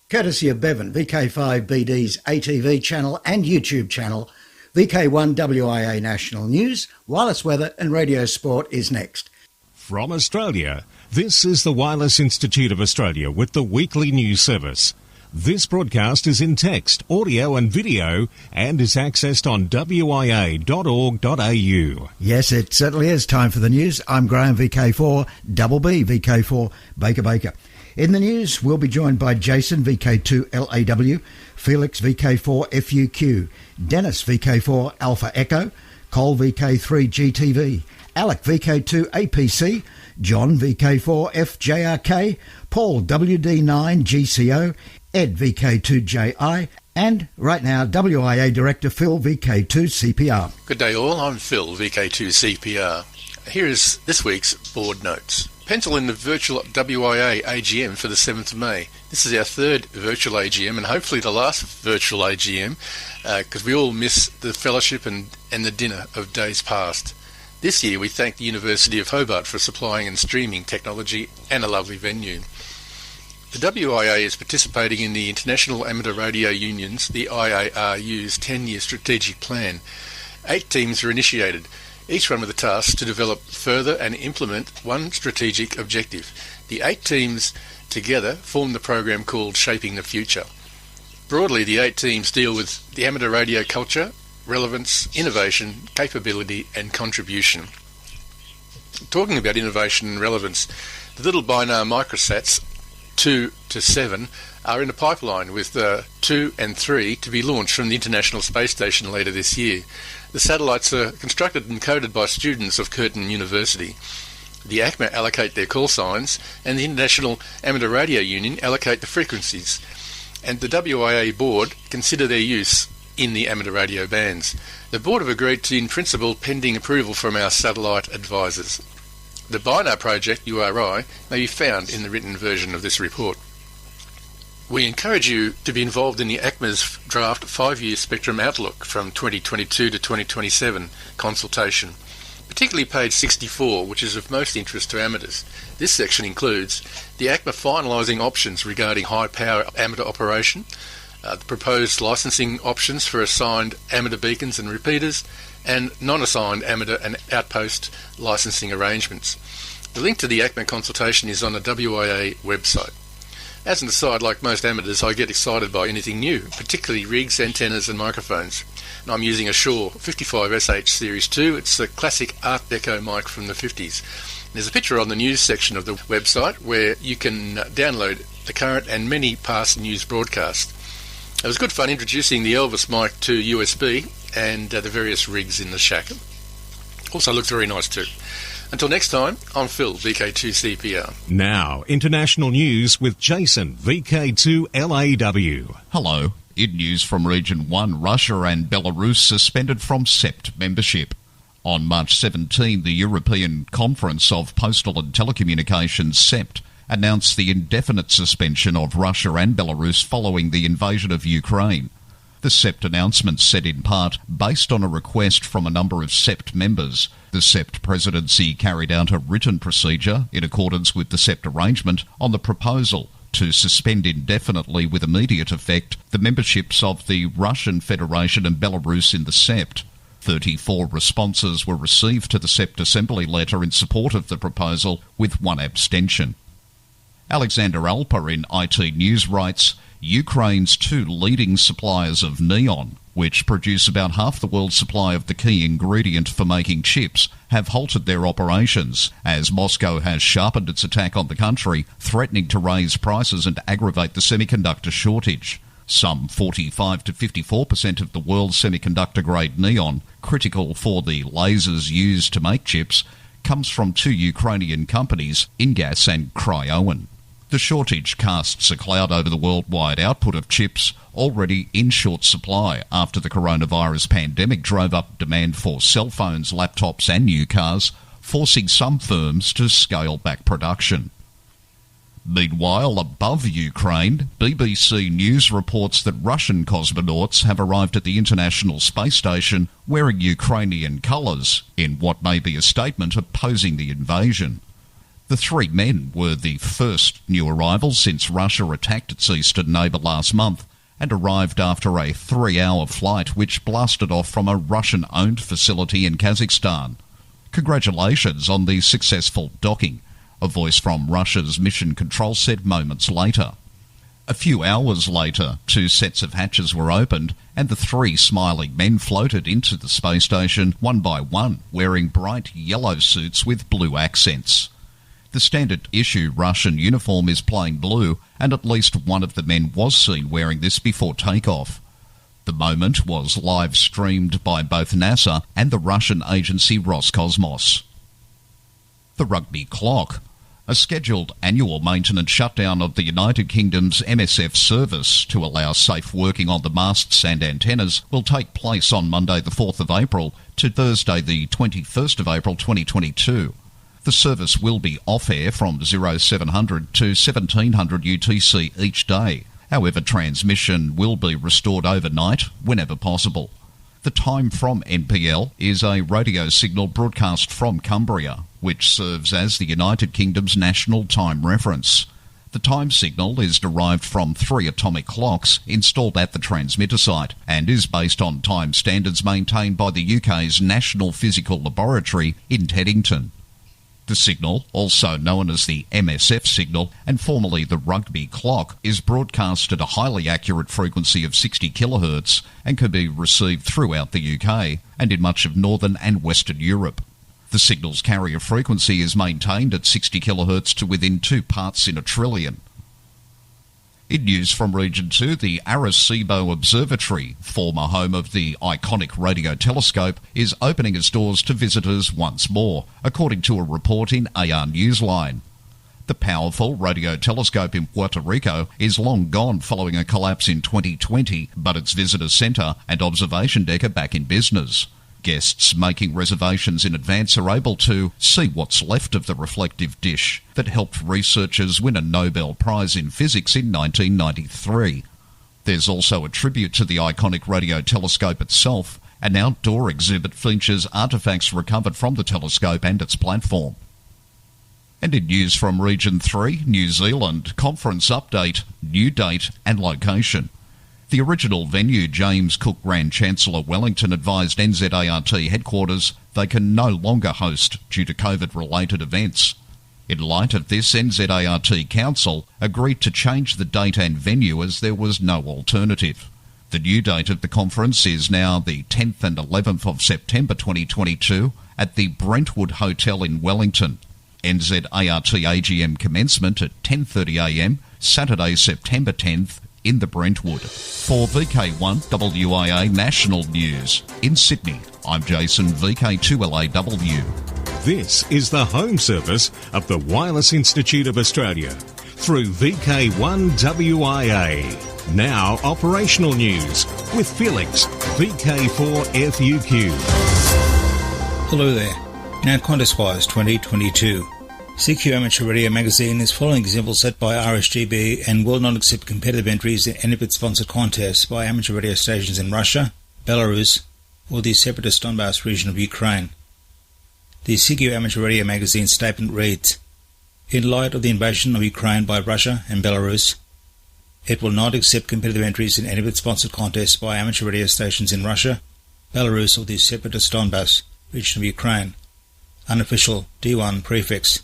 Courtesy of Bevan, VK5BD's ATV channel and YouTube channel, VK1WIA National News, Wireless Weather and Radio Sport is next. From Australia, this is the Wireless Institute of Australia with the weekly news service. This broadcast is in text, audio and video and is accessed on wia.org.au. Yes, it certainly is time for the news. I'm Graham, VK4, Double B, VK4, Baker. In the news, we'll be joined by Jason, VK2LAW, Felix, VK4FUQ, Dennis, VK4 Alpha Echo, Cole, VK3GTV, Alec, VK2APC, John, VK4FJRK, Paul, WD9GCO, Ed, VK2JI, and right now, WIA Director Phil, VK2CPR. Good day all, I'm Phil, VK2CPR. Here is this week's board notes. Pencil in the virtual WIA AGM for the 7th of May. This is our third virtual AGM and hopefully the last virtual AGM because we all miss the fellowship and the dinner of days past. This year we thank the University of Hobart for supplying and streaming technology and a lovely venue. The WIA is participating in the International Amateur Radio Union's, the IARU's 10-year strategic plan. 8 teams are initiated, each one with a task to develop further and implement one strategic objective. The 8 teams together form the program called Shaping the Future. Broadly, the 8 teams deal with the amateur radio culture, relevance, innovation, capability and contribution. Talking about innovation and relevance, the little binar microsats 2 to 7 are in the pipeline with 2 and 3 to be launched from the International Space Station later this year. The satellites are constructed and coded by students of Curtin University. The ACMA allocate their call signs and the International Amateur Radio Union allocate the frequencies, and the WIA board consider their use in the amateur radio bands. The board have agreed to in principle pending approval from our satellite advisors. The BINAR project, URI, may be found in the written version of this report. We encourage you to be involved in the ACMA's draft 5-year spectrum outlook from 2022 to 2027 consultation, particularly page 64, which is of most interest to amateurs. This section includes the ACMA finalising options regarding high-power amateur operation, the proposed licensing options for assigned amateur beacons and repeaters, and non-assigned amateur and outpost licensing arrangements. The link to the ACMA consultation is on the WIA website. As an aside, like most amateurs, I get excited by anything new, particularly rigs, antennas and microphones. And I'm using a Shaw 55SH Series 2. It's a classic Art Deco mic from the 50s. There's a picture on the news section of the website where you can download the current and many past news broadcasts. It was good fun introducing the Elvis mic to USB and the various rigs in the shack. Also looks very nice too. Until next time, I'm Phil, VK2CPR. Now, international news with Jason, VK2LAW. Hello. In news from Region 1, Russia and Belarus suspended from SEPT membership. On March 17, the European Conference of Postal and Telecommunications, SEPT, announced the indefinite suspension of Russia and Belarus following the invasion of Ukraine. The SEPT announcement said in part, based on a request from a number of SEPT members, the SEPT presidency carried out a written procedure in accordance with the SEPT arrangement on the proposal to suspend indefinitely with immediate effect the memberships of the Russian Federation and Belarus in the SEPT. 34 responses were received to the SEPT Assembly letter in support of the proposal, with 1 abstention. Alexander Alper in IT News writes, Ukraine's 2 leading suppliers of neon, which produce about half the world's supply of the key ingredient for making chips, have halted their operations as Moscow has sharpened its attack on the country, threatening to raise prices and aggravate the semiconductor shortage. Some 45 to 54% of the world's semiconductor-grade neon, critical for the lasers used to make chips, comes from 2 Ukrainian companies, Ingas and Cryowan. The shortage casts a cloud over the worldwide output of chips, already in short supply after the coronavirus pandemic drove up demand for cell phones, laptops and new cars, forcing some firms to scale back production. Meanwhile, above Ukraine, BBC News reports that Russian cosmonauts have arrived at the International Space Station wearing Ukrainian colours, in what may be a statement opposing the invasion. The three men were the first new arrivals since Russia attacked its eastern neighbour last month and arrived after a 3-hour flight which blasted off from a Russian-owned facility in Kazakhstan. Congratulations on the successful docking, a voice from Russia's mission control said moments later. A few hours later, 2 sets of hatches were opened and the 3 smiling men floated into the space station one by one, wearing bright yellow suits with blue accents. The standard issue Russian uniform is plain blue, and at least one of the men was seen wearing this before takeoff. The moment was live streamed by both NASA and the Russian agency Roscosmos. The rugby clock. A scheduled annual maintenance shutdown of the United Kingdom's MSF service to allow safe working on the masts and antennas will take place on Monday the 4th of April to Thursday the 21st of April 2022. The service will be off-air from 0700 to 1700 UTC each day. However, transmission will be restored overnight whenever possible. The time from NPL is a radio signal broadcast from Cumbria, which serves as the United Kingdom's national time reference. The time signal is derived from 3 atomic clocks installed at the transmitter site and is based on time standards maintained by the UK's National Physical Laboratory in Teddington. The signal, also known as the MSF signal and formerly the rugby clock, is broadcast at a highly accurate frequency of 60 kHz and can be received throughout the UK and in much of northern and western Europe. The signal's carrier frequency is maintained at 60 kHz to within 2 parts in a trillion. In news from Region 2, the Arecibo Observatory, former home of the iconic radio telescope, is opening its doors to visitors once more, according to a report in AR Newsline. The powerful radio telescope in Puerto Rico is long gone following a collapse in 2020, but its visitor centre and observation deck are back in business. Guests making reservations in advance are able to see what's left of the reflective dish that helped researchers win a Nobel Prize in Physics in 1993. There's also a tribute to the iconic radio telescope itself. An outdoor exhibit features artefacts recovered from the telescope and its platform. And in news from Region 3, New Zealand, conference update, new date and location. The original venue, James Cook Grand Chancellor Wellington, advised NZART headquarters they can no longer host due to COVID-related events. In light of this, NZART Council agreed to change the date and venue as there was no alternative. The new date of the conference is now the 10th and 11th of September 2022 at the Brentwood Hotel in Wellington. NZART AGM commencement at 10:30am, Saturday, September 10th, in the Brentwood. For VK1 WIA National News in Sydney, I'm Jason, VK2LAW. This is the home service of the Wireless Institute of Australia through VK1 WIA. Now operational news with Felix, VK4 FUQ. Hello there. Now Contest-wise 2022. CQ Amateur Radio Magazine is following examples set by RSGB and will not accept competitive entries in any of its sponsored contests by amateur radio stations in Russia, Belarus, or the separatist Donbass region of Ukraine. The CQ Amateur Radio Magazine statement reads, in light of the invasion of Ukraine by Russia and Belarus, it will not accept competitive entries in any of its sponsored contests by amateur radio stations in Russia, Belarus, or the separatist Donbass region of Ukraine. Unofficial D1 prefix.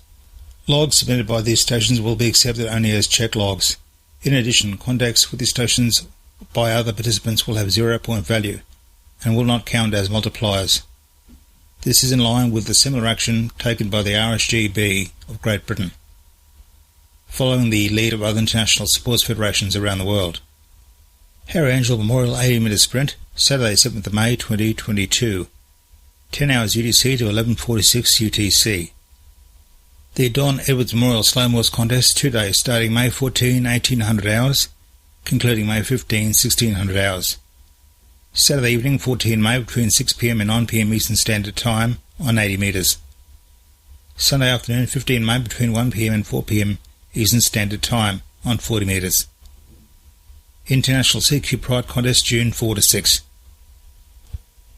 Logs submitted by these stations will be accepted only as check logs. In addition, contacts with these stations by other participants will have 0-point value and will not count as multipliers. This is in line with the similar action taken by the RSGB of Great Britain, following the lead of other international sports federations around the world. Harry Angel Memorial 80-metre Sprint, Saturday 7th of May 2022, 10 hours UTC to 11:46 UTC. The Don Edwards Memorial Slow Morse Contest, 2 days, starting May 14, 1800 hours, concluding May 15, 1600 hours. Saturday evening, 14 May, between 6 p.m. and 9 p.m. Eastern Standard Time, on 80 metres. Sunday afternoon, 15 May, between 1 p.m. and 4 p.m. Eastern Standard Time, on 40 metres. International CQ Pride Contest, June 4 to 6.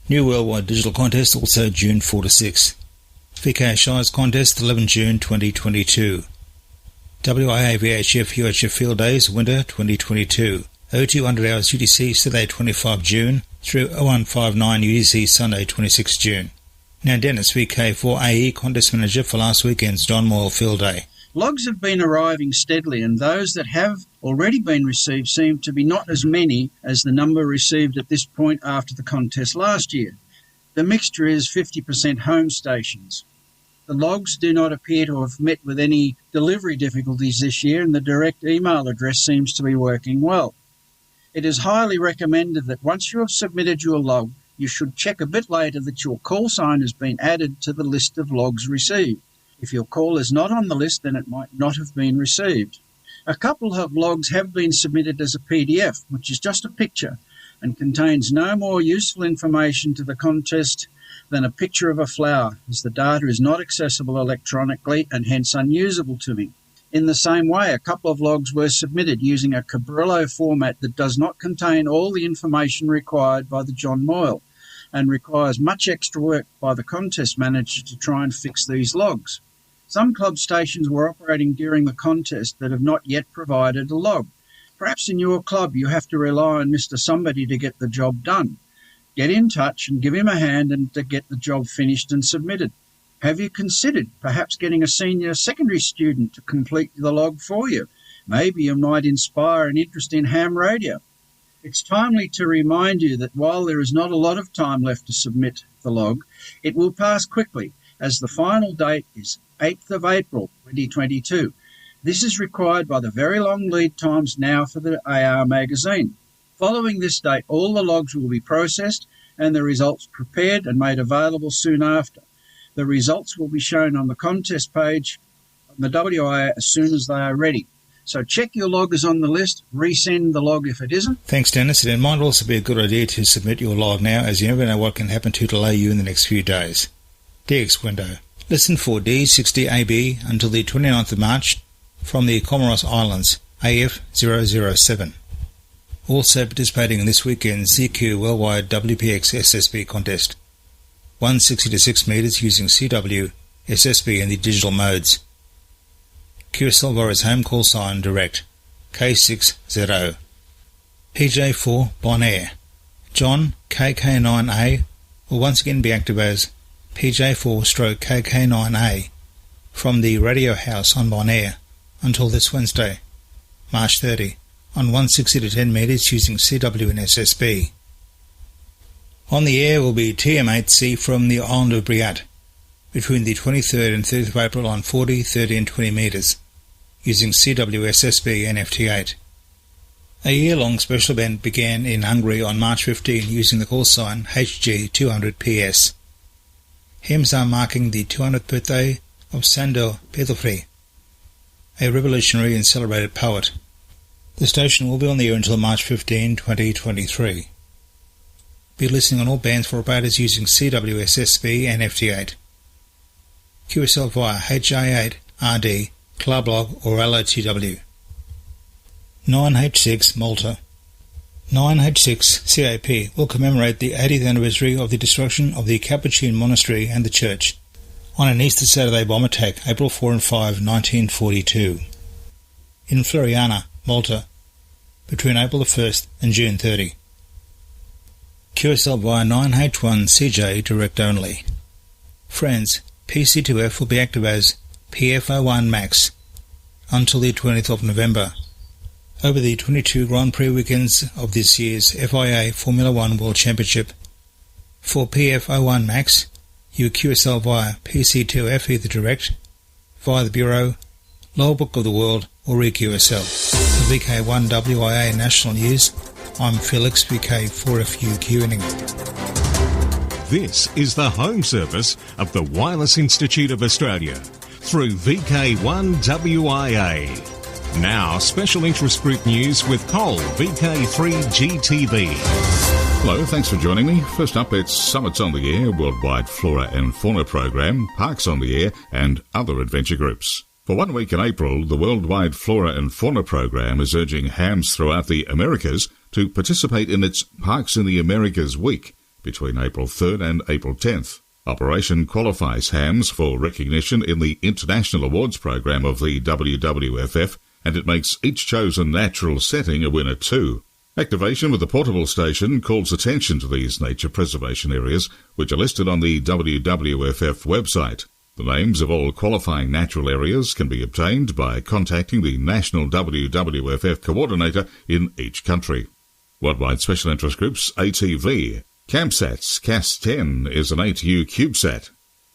New Worldwide Digital Contest, also June 4 to 6. VK Shires Contest, 11 June 2022. WIA VHF UHF Field Days, Winter 2022. 0200 hours UTC, Saturday 25 June through 0159 UTC, Sunday 26 June. Now Dennis, VK4AE Contest Manager for last weekend's John Moyle Field Day. Logs have been arriving steadily, and those that have already been received seem to be not as many as the number received at this point after the contest last year. The mixture is 50% home stations. The logs do not appear to have met with any delivery difficulties this year, and the direct email address seems to be working well. It is highly recommended that once you have submitted your log, you should check a bit later that your call sign has been added to the list of logs received. If your call is not on the list, then it might not have been received. A couple of logs have been submitted as a PDF, which is just a picture and contains no more useful information to the contest than a picture of a flower, as the data is not accessible electronically and hence unusable to me. In the same way, a couple of logs were submitted using a Cabrillo format that does not contain all the information required by the John Moyle and requires much extra work by the contest manager to try and fix these logs. Some club stations were operating during the contest that have not yet provided a log. Perhaps in your club you have to rely on Mr. Somebody to get the job done. Get in touch and give him a hand and to get the job finished and submitted. Have you considered perhaps getting a senior secondary student to complete the log for you? Maybe you might inspire an interest in ham radio. It's timely to remind you that while there is not a lot of time left to submit the log, it will pass quickly, as the final date is 8th of April 2022. This is required by the very long lead times now for the AR magazine. Following this date, all the logs will be processed and the results prepared and made available soon after. The results will be shown on the contest page on the WIA as soon as they are ready. So check your log is on the list, resend the log if it isn't. Thanks, Dennis. It might also be a good idea to submit your log now, as you never know what can happen to delay you in the next few days. DX window. Listen for D60AB until the 29th of March from the Comoros Islands, AF007. Also participating in this weekend's CQ Worldwide WPX SSB contest. 160 to 6 metres using CW, SSB in the digital modes. QSL Vara's home call sign direct, K6ZO. PJ4 Bonaire. John KK9A will once again be active as PJ4/KK9A from the Radio House on Bonaire until this Wednesday, March 30, on 160 to 10 metres using CW and SSB. On the air will be TM8C from the island of Briat between the 23rd and 30th of April on 40, 30 and 20 metres using CW, SSB and FT8. A year-long special event began in Hungary on March 15 using the call sign HG200PS. Hymns are marking the 200th birthday of Sandor Peterfrey, a revolutionary and celebrated poet. The station will be on the air until March 15, 2023. Be listening on all bands for operators using CW, SSB and FT8. QSL via HJ8, RD, Clublog or LOTW. 9H6 Malta. 9H6 CAP will commemorate the 80th anniversary of the destruction of the Capuchin Monastery and the church on an Easter Saturday bomb attack, April 4 and 5, 1942. In Floriana, Malta, between April the 1st and June 30. QSL via 9H1 CJ direct only. France, PC2F will be active as PF01 Max until the 20th of November. Over the 22 Grand Prix weekends of this year's FIA Formula 1 World Championship. For PF01 Max, you QSL via PC2F either direct, via the Bureau, Logbook of the World or EQSL. For VK1WIA National News, I'm Felix, VK4FUQing. This is the home service of the Wireless Institute of Australia through VK1WIA. Now, special interest group news with Cole, VK3GTV. Hello, thanks for joining me. First up, it's Summits on the Air, Worldwide Flora and Fauna Program, Parks on the Air, and other adventure groups. For 1 week in April, the Worldwide Flora and Fauna Program is urging hams throughout the Americas to participate in its Parks in the Americas Week between April 3rd and April 10th. Operation qualifies hams for recognition in the International Awards program of the WWFF, and it makes each chosen natural setting a winner too. Activation with the portable station calls attention to these nature preservation areas, which are listed on the WWFF website. The names of all qualifying natural areas can be obtained by contacting the National WWFF coordinator in each country. Worldwide Special Interest Groups, ATV. CAMSAT's CAS-10 is an ATU CubeSat.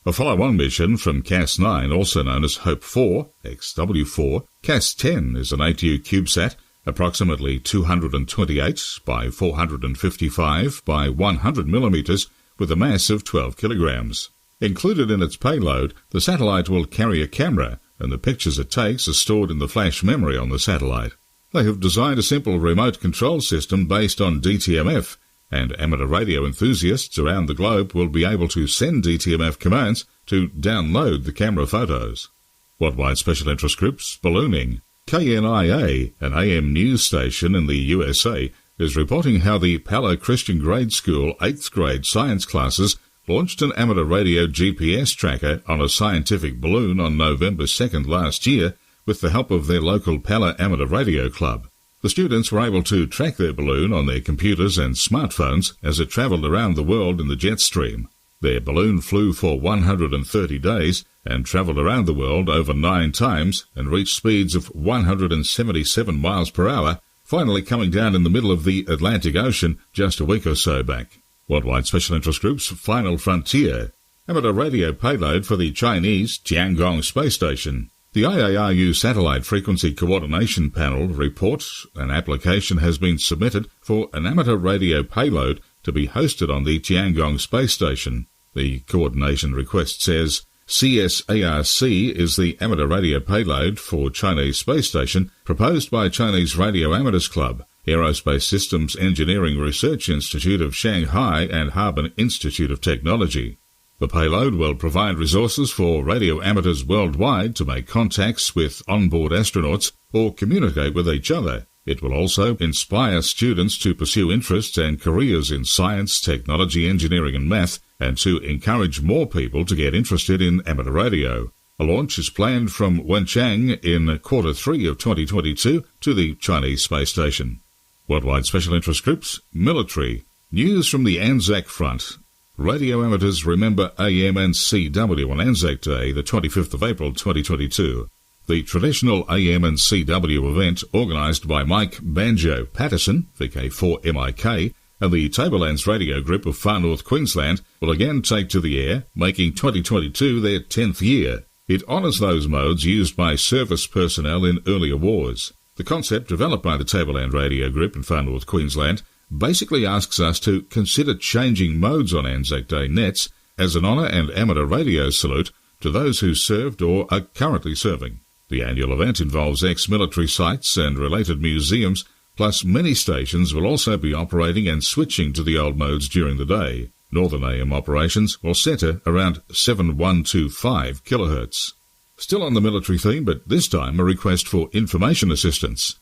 A follow-on mission from CAS-9, also known as HOPE-4, XW4, CAS-10 is an ATU CubeSat, approximately 228 by 455 by 100 millimeters, with a mass of 12 kilograms. Included in its payload, the satellite will carry a camera, and the pictures it takes are stored in the flash memory on the satellite. They have designed a simple remote control system based on DTMF, and amateur radio enthusiasts around the globe will be able to send DTMF commands to download the camera photos. Worldwide Special Interest Groups, Ballooning. KNIA, an AM news station in the USA, is reporting how the Palo Christian Grade School 8th grade science classes launched an amateur radio GPS tracker on a scientific balloon on November 2nd last year with the help of their local Palo Amateur Radio Club. The students were able to track their balloon on their computers and smartphones as it travelled around the world in the jet stream. Their balloon flew for 130 days and travelled around the world over 9 times and reached speeds of 177 miles per hour, finally coming down in the middle of the Atlantic Ocean just a week or so back. Worldwide Special Interest Group's Final Frontier. Amateur radio payload for the Chinese Tiangong space station. The IARU Satellite Frequency Coordination Panel reports an application has been submitted for an amateur radio payload to be hosted on the Tiangong space station. The coordination request says CSARC is the amateur radio payload for Chinese space station proposed by Chinese Radio Amateurs Club, Aerospace Systems Engineering Research Institute of Shanghai and Harbin Institute of Technology. The payload will provide resources for radio amateurs worldwide to make contacts with onboard astronauts or communicate with each other. It will also inspire students to pursue interests and careers in science, technology, engineering and math, and to encourage more people to get interested in amateur radio. A launch is planned from Wenchang in Q3 of 2022 to the Chinese space station. Worldwide Special Interest Groups, Military. News from the Anzac Front. Radio amateurs remember AM and CW on Anzac Day, the 25th of April 2022. The traditional AM and CW event, organised by Mike Banjo Patterson, VK4MIK, and the Tablelands Radio Group of Far North Queensland, will again take to the air, making 2022 their 10th year. It honours those modes used by service personnel in earlier wars. The concept, developed by the Tableland Radio Group in Far North Queensland, basically asks us to consider changing modes on Anzac Day nets as an honour and amateur radio salute to those who served or are currently serving. The annual event involves ex-military sites and related museums, plus many stations will also be operating and switching to the old modes during the day. Northern AM operations will centre around 7125 kHz. Still on the military theme, but this time a request for information assistance.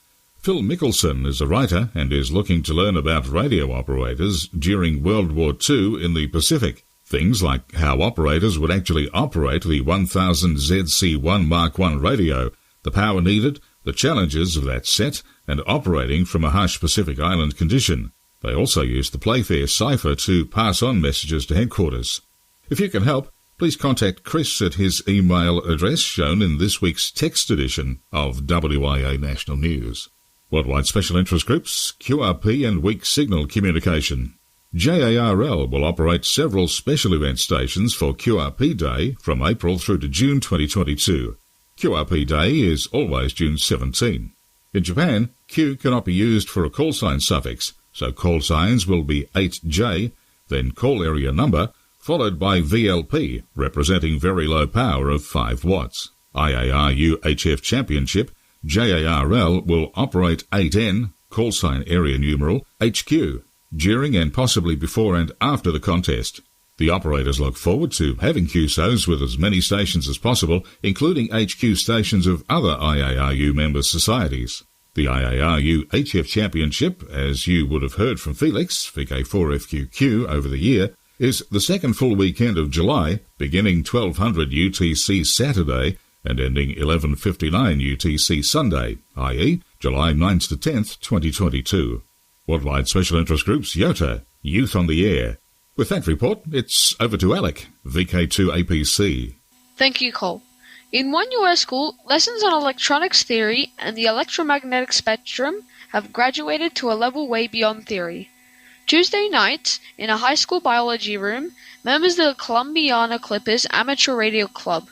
Phil Mickelson is a writer and is looking to learn about radio operators during World War II in the Pacific. Things like how operators would actually operate the 1000 ZC-1 Mark I radio, the power needed, the challenges of that set, and operating from a harsh Pacific Island condition. They also used the Playfair cipher to pass on messages to headquarters. If you can help, please contact Chris at his email address shown in this week's text edition of WIA National News. Worldwide Special Interest Groups, QRP and Weak Signal Communication. JARL will operate several special event stations for QRP Day from April through to June 2022. QRP Day is always June 17. In Japan, Q cannot be used for a call sign suffix, so call signs will be 8J, then call area number, followed by VLP, representing very low power of 5 watts. IARU HF Championship, JARL will operate 8N, call sign area numeral, HQ, during and possibly before and after the contest. The operators look forward to having QSOs with as many stations as possible, including HQ stations of other IARU member societies. The IARU HF Championship, as you would have heard from Felix, VK4FQQ, over the year, is the second full weekend of July, beginning 1200 UTC Saturday and ending 11:59 UTC Sunday, i.e. July 9th to 10th, 2022. Worldwide Special Interest Groups, YOTA, Youth on the Air. With that report, it's over to Alec, VK2 APC. Thank you, Cole. In one US school, lessons on electronics theory and the electromagnetic spectrum have graduated to a level way beyond theory. Tuesday night, in a high school biology room, members of the Columbiana Clippers Amateur Radio Club,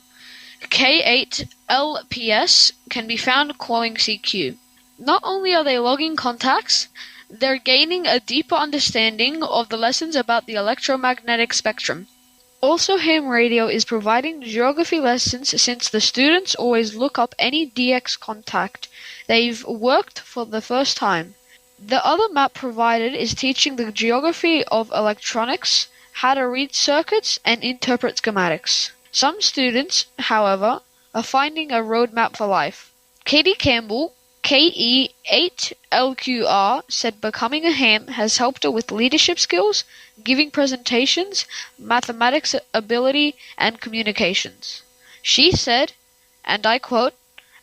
K8LPS, can be found calling CQ. Not only are they logging contacts, they're gaining a deeper understanding of the lessons about the electromagnetic spectrum. Also, ham radio is providing geography lessons since the students always look up any DX contact they've worked for the first time. The other map provided is teaching the geography of electronics, how to read circuits and interpret schematics. Some students, however, are finding a roadmap for life. Katie Campbell, KE8LQR, said becoming a ham has helped her with leadership skills, giving presentations, mathematics ability, and communications. She said, and I quote,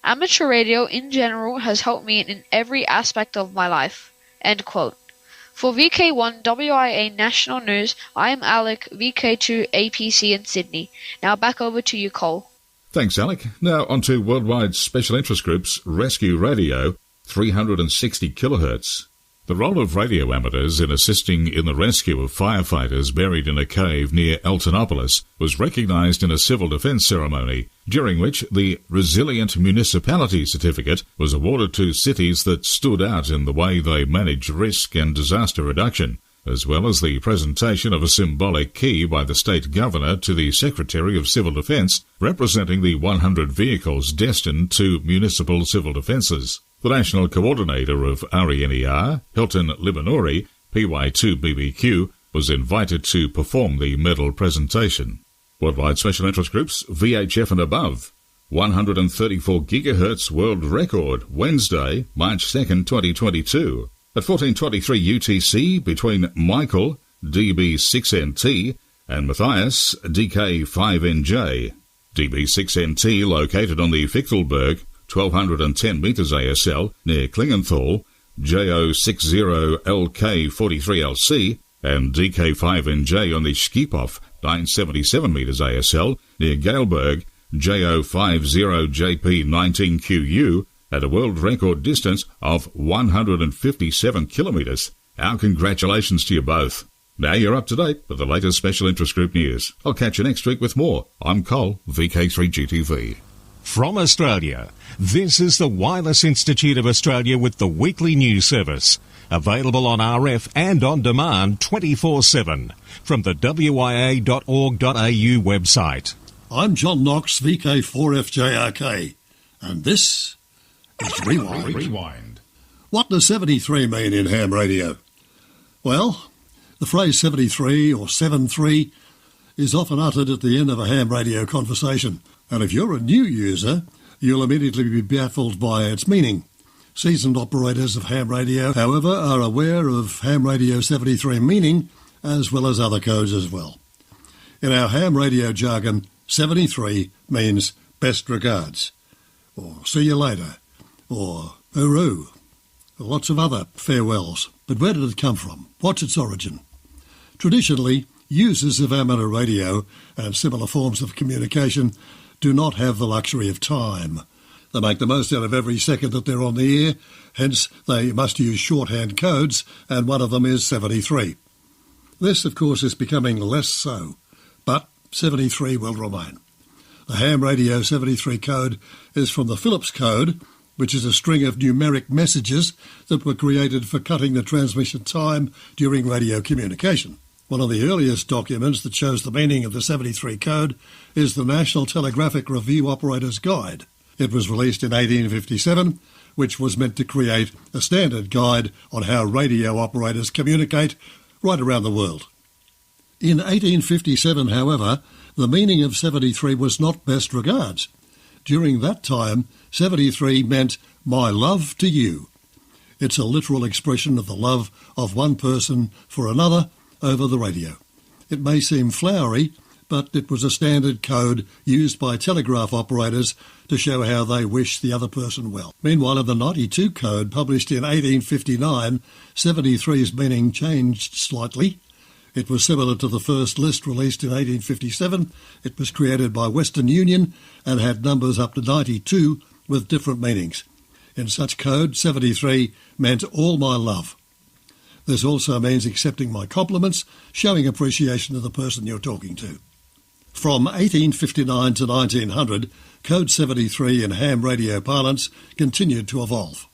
"Amateur radio in general has helped me in every aspect of my life." End quote. For VK1 WIA National News, I am Alec, VK2 APC in Sydney. Now back over to you, Cole. Thanks, Alec. Now on to Worldwide Special Interest Groups Rescue Radio, 360 kHz. The role of radio amateurs in assisting in the rescue of firefighters buried in a cave near Altonopolis was recognised in a civil defence ceremony, during which the Resilient Municipality Certificate was awarded to cities that stood out in the way they manage risk and disaster reduction, as well as the presentation of a symbolic key by the State Governor to the Secretary of Civil Defence, representing the 100 vehicles destined to municipal civil defences. The National Coordinator of RENER, Hilton Libanori, PY2BBQ, was invited to perform the medal presentation. Worldwide Special Interest Groups, VHF and above. 134 GHz world record, Wednesday, March 2nd, 2022. At 14:23 UTC between Michael, DB6NT, and Matthias, DK5NJ. DB6NT located on the Fichtelberg, 1210 metres ASL near Klingenthal, JO60LK43LC, and DK5NJ on the Schiphof, 977 metres ASL near Gailberg, JO50JP19QU, at a world record distance of 157 kilometres. Our congratulations to you both. Now you're up to date with the latest Special Interest Group news. I'll catch you next week with more. I'm Cole, VK3GTV. From Australia, this is the Wireless Institute of Australia with the weekly news service. Available on RF and on demand 24/7 from the wia.org.au website. I'm John Knox, VK4FJRK, and this is Rewind. What does 73 mean in ham radio? Well, the phrase 73 or 73 is often uttered at the end of a ham radio conversation, and if you're a new user, you'll immediately be baffled by its meaning. Seasoned operators of ham radio, however, are aware of ham radio 73 meaning, as well as other codes as well. In our ham radio jargon, 73 means best regards, or see you later, or hooroo, or lots of other farewells. But where did it come from? What's its origin? Traditionally, users of amateur radio and similar forms of communication do not have the luxury of time. They make the most out of every second that they're on the air, hence they must use shorthand codes, and one of them is 73. This, of course, is becoming less so, but 73 will remain. The ham radio 73 code is from the Phillips code, which is a string of numeric messages that were created for cutting the transmission time during radio communication. One of the earliest documents that shows the meaning of the 73 code is the National Telegraphic Review Operator's Guide. It was released in 1857, which was meant to create a standard guide on how radio operators communicate right around the world. In 1857, however, the meaning of 73 was not best regards. During that time, 73 meant my love to you. It's a literal expression of the love of one person for another over the radio. It may seem flowery, but it was a standard code used by telegraph operators to show how they wish the other person well. Meanwhile, in the 92 code published in 1859, 73's meaning changed slightly. It was similar to the first list released in 1857. It was created by Western Union and had numbers up to 92 with different meanings. In such code, 73 meant all my love. This also means accepting my compliments, showing appreciation of the person you're talking to. From 1859 to 1900, Code 73 in ham radio parlance continued to evolve.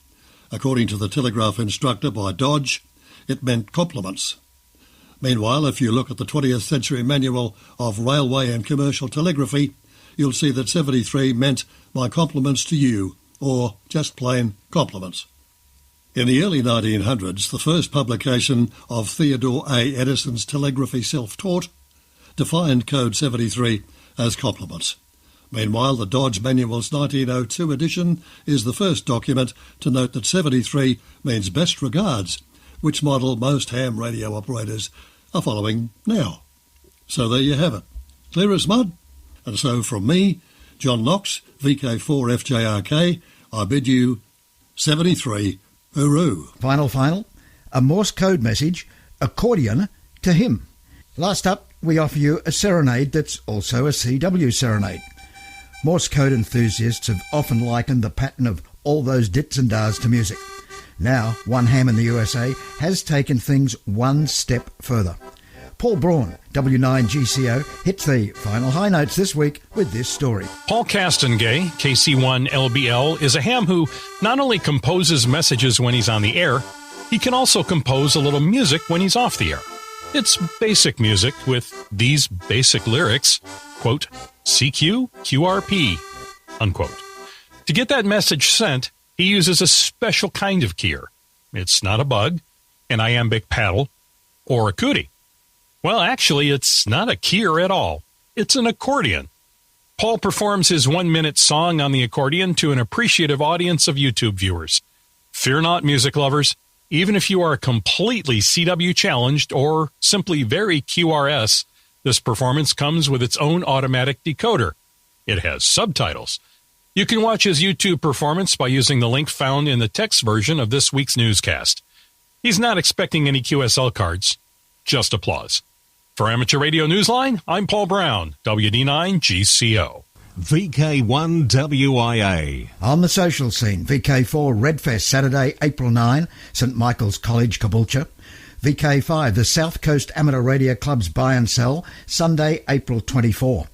According to the telegraph instructor by Dodge, it meant compliments. Meanwhile, if you look at the 20th century manual of railway and commercial telegraphy, you'll see that 73 meant my compliments to you, or just plain compliments. In the early 1900s, the first publication of Theodore A. Edison's Telegraphy Self-Taught defined Code 73 as compliments. Meanwhile, the Dodge Manual's 1902 edition is the first document to note that 73 means best regards, which model most ham radio operators are following now. So there you have it. Clear as mud? And so from me, John Knox, VK4FJRK, I bid you 73 hooroo. Final. A Morse code message, accordion to him. Last up, we offer you a serenade that's also a CW serenade. Morse code enthusiasts have often likened the pattern of all those dits and dars to music. Now, One Ham in the USA has taken things one step further. Paul Braun, W9GCO, hits the final high notes this week with this story. Paul Castengay, KC1LBL, is a ham who not only composes messages when he's on the air, he can also compose a little music when he's off the air. It's basic music with these basic lyrics, quote, CQ, QRP, unquote. To get that message sent, he uses a special kind of keyer. It's not a bug, an iambic paddle, or a cootie. Well, actually, it's not a keyer at all. It's an accordion. Paul performs his 1-minute song on the accordion to an appreciative audience of YouTube viewers. Fear not, music lovers. Even if you are completely CW challenged or simply very QRS, this performance comes with its own automatic decoder. It has subtitles. You can watch his YouTube performance by using the link found in the text version of this week's newscast. He's not expecting any QSL cards, just applause. For Amateur Radio Newsline, I'm Paul Brown, WD9GCO. VK1WIA. On the social scene, VK4 Redfest, Saturday, April 9, St Michael's College, Caboolture. VK5, the South Coast Amateur Radio Club's Buy and Sell, Sunday, April 24.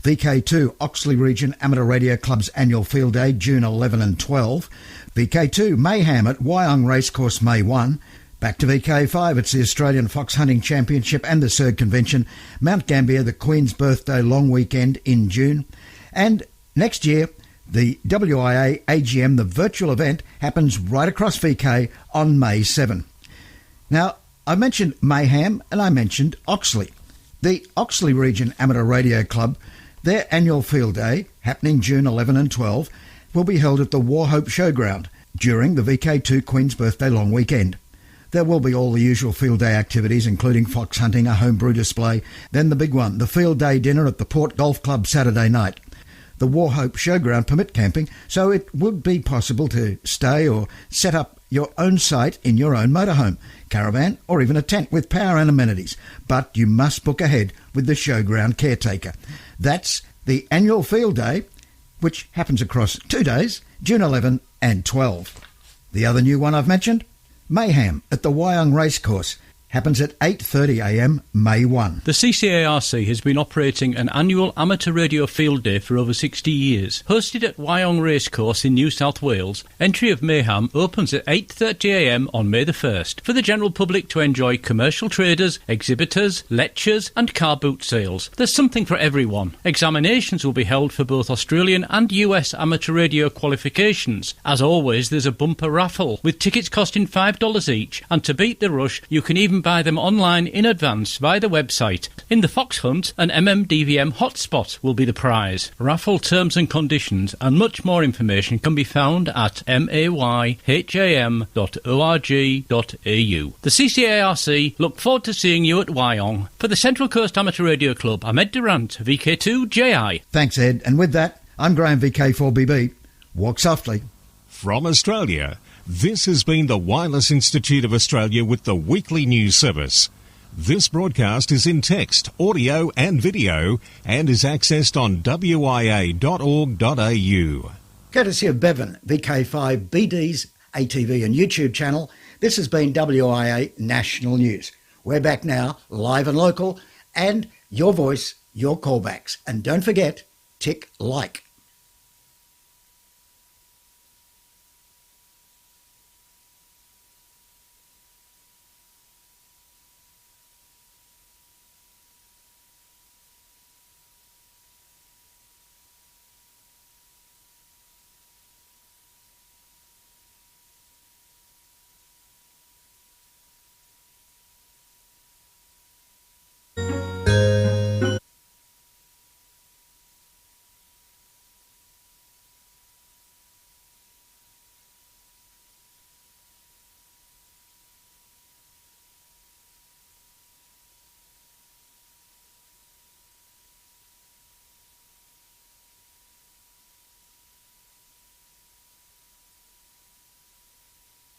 VK2, Oxley Region Amateur Radio Club's Annual Field Day, June 11 and 12. VK2, Mayhem at Wyong Racecourse, May 1. Back to VK5, it's the Australian Fox Hunting Championship and the SERG Convention, Mount Gambier, the Queen's Birthday Long Weekend in June. And next year, the WIA AGM, the virtual event, happens right across VK on May 7. Now, I mentioned Mayhem and I mentioned Oxley. The Oxley Region Amateur Radio Club, their annual field day, happening June 11 and 12, will be held at the Warhope Showground during the VK2 Queen's Birthday Long Weekend. There will be all the usual field day activities, including fox hunting, a homebrew display, then the big one, the field day dinner at the Port Golf Club Saturday night. The Warhope Showground permit camping, so it would be possible to stay or set up your own site in your own motorhome, caravan, or even a tent with power and amenities. But you must book ahead with the showground caretaker. That's the annual field day, which happens across 2 days, June 11 and 12. The other new one I've mentioned, Mayhem at the Wyong Racecourse, happens at 8:30am, May 1. The CCARC has been operating an annual amateur radio field day for over 60 years. Hosted at Wyong Racecourse in New South Wales, entry of Mayhem opens at 8:30am on May the 1st for the general public to enjoy commercial traders, exhibitors, lectures and car boot sales. There's something for everyone. Examinations will be held for both Australian and US amateur radio qualifications. As always, there's a bumper raffle with tickets costing $5 each, and to beat the rush you can even buy them online in advance via the website. In the Fox Hunt, an MMDVM hotspot will be the prize. Raffle terms and conditions and much more information can be found at mayham.org.au. The CCARC look forward to seeing you at Wyong. For the Central Coast Amateur Radio Club, I'm Ed Durant, VK2JI. Thanks, Ed. And with that, I'm Graham, VK4BB. Walk softly. From Australia, this has been the Wireless Institute of Australia with the weekly news service. This broadcast is in text, audio and video and is accessed on wia.org.au. Courtesy of Bevan, VK5BD's ATV and YouTube channel, this has been WIA National News. We're back now, live and local, and your voice, your callbacks. And don't forget, tick like.